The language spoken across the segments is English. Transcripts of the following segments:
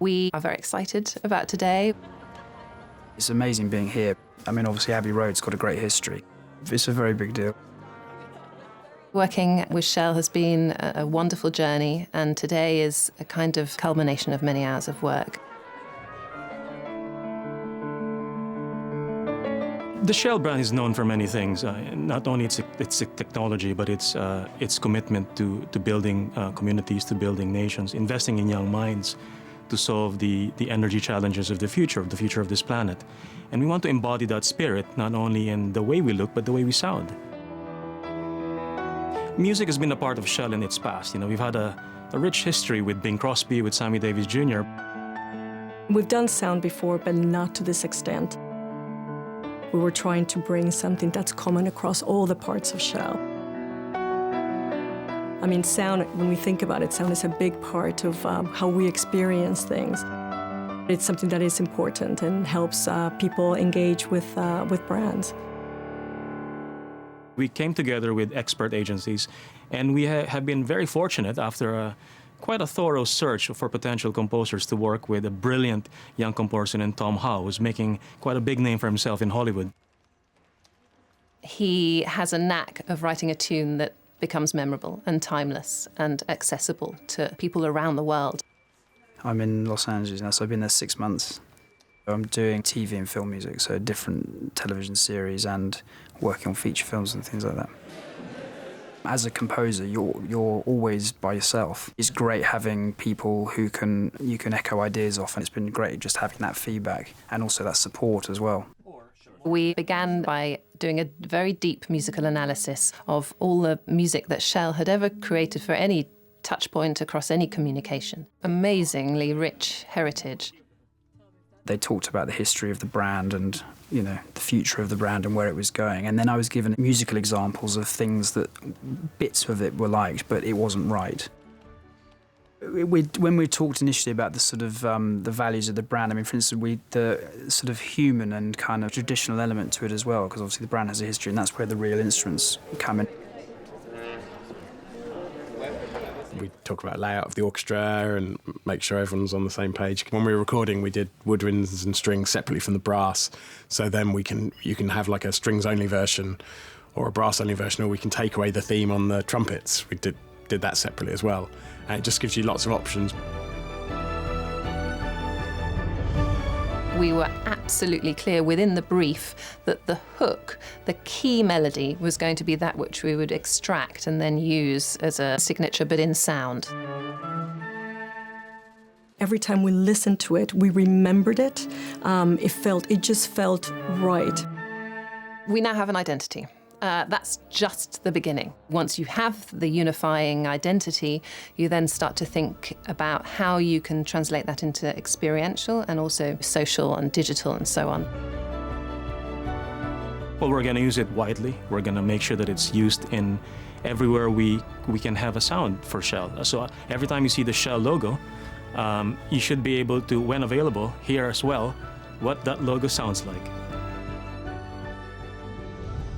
We are very excited about today. It's amazing being here. I mean, obviously Abbey Road's got a great history. It's a very big deal. Working with Shell has been a wonderful journey, and today is a kind of culmination of many hours of work. The Shell brand is known for many things. Not only its technology, but its commitment to building communities, to building nations, investing in young minds to solve the energy challenges of the future of this planet. And we want to embody that spirit, not only in the way we look, but the way we sound. Music has been a part of Shell in its past. You know, we've had a rich history with Bing Crosby, with Sammy Davis Jr. We've done sound before, but not to this extent. We were trying to bring something that's common across all the parts of Shell. I mean, sound, when we think about it, sound is a big part of how we experience things. It's something that is important and helps people engage with brands. We came together with expert agencies, and we have been very fortunate after quite a thorough search for potential composers to work with a brilliant young composer named Tom Howe, who's making quite a big name for himself in Hollywood. He has a knack of writing a tune that becomes memorable and timeless and accessible to people around the world. I'm in Los Angeles now, so I've been there 6 months. I'm doing TV and film music, so different television series and working on feature films and things like that. As a composer, you're always by yourself. It's great having people who you can echo ideas off, and it's been great just having that feedback and also that support as well. We began by doing a very deep musical analysis of all the music that Shell had ever created for any touch point across any communication. Amazingly rich heritage. They talked about the history of the brand and, you know, the future of the brand and where it was going. And then I was given musical examples of things that bits of it were liked, but it wasn't right. When we talked initially about the sort of the values of the brand, I mean, for instance, the sort of human and kind of traditional element to it as well, because obviously the brand has a history, and that's where the real instruments come in. We talk about layout of the orchestra and make sure everyone's on the same page. When we were recording, we did woodwinds and strings separately from the brass, so then you can have like a strings-only version or a brass-only version, or we can take away the theme on the trumpets. We did that separately as well, and it just gives you lots of options. We were absolutely clear within the brief that the hook, the key melody, was going to be that which we would extract and then use as a signature, but in sound. Every time we listened to it, we remembered it. It just felt right. We now have an identity. That's just the beginning. Once you have the unifying identity, you then start to think about how you can translate that into experiential and also social and digital and so on. Well, we're going to use it widely. We're going to make sure that it's used in everywhere we can have a sound for Shell. So every time you see the Shell logo, you should be able to, when available, hear as well what that logo sounds like.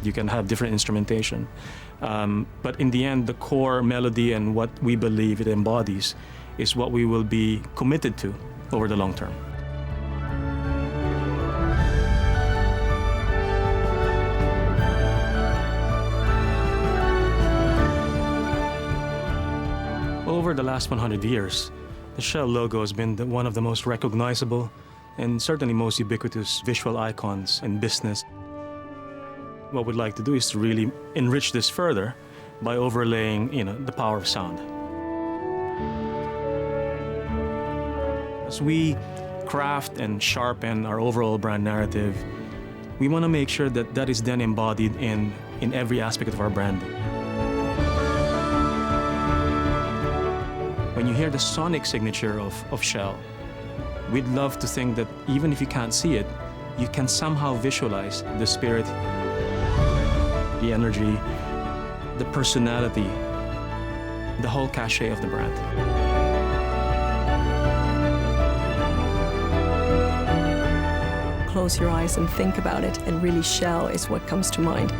You can have different instrumentation. But in the end, the core melody and what we believe it embodies is what we will be committed to over the long term. Well, over the last 100 years, the Shell logo has been one of the most recognizable and certainly most ubiquitous visual icons in business. What we'd like to do is to really enrich this further by overlaying, the power of sound. As we craft and sharpen our overall brand narrative, we want to make sure that that is then embodied in every aspect of our branding. When you hear the sonic signature of Shell, we'd love to think that even if you can't see it, you can somehow visualize the spirit, the energy, the personality, the whole cachet of the brand. Close your eyes and think about it, and really Shell is what comes to mind.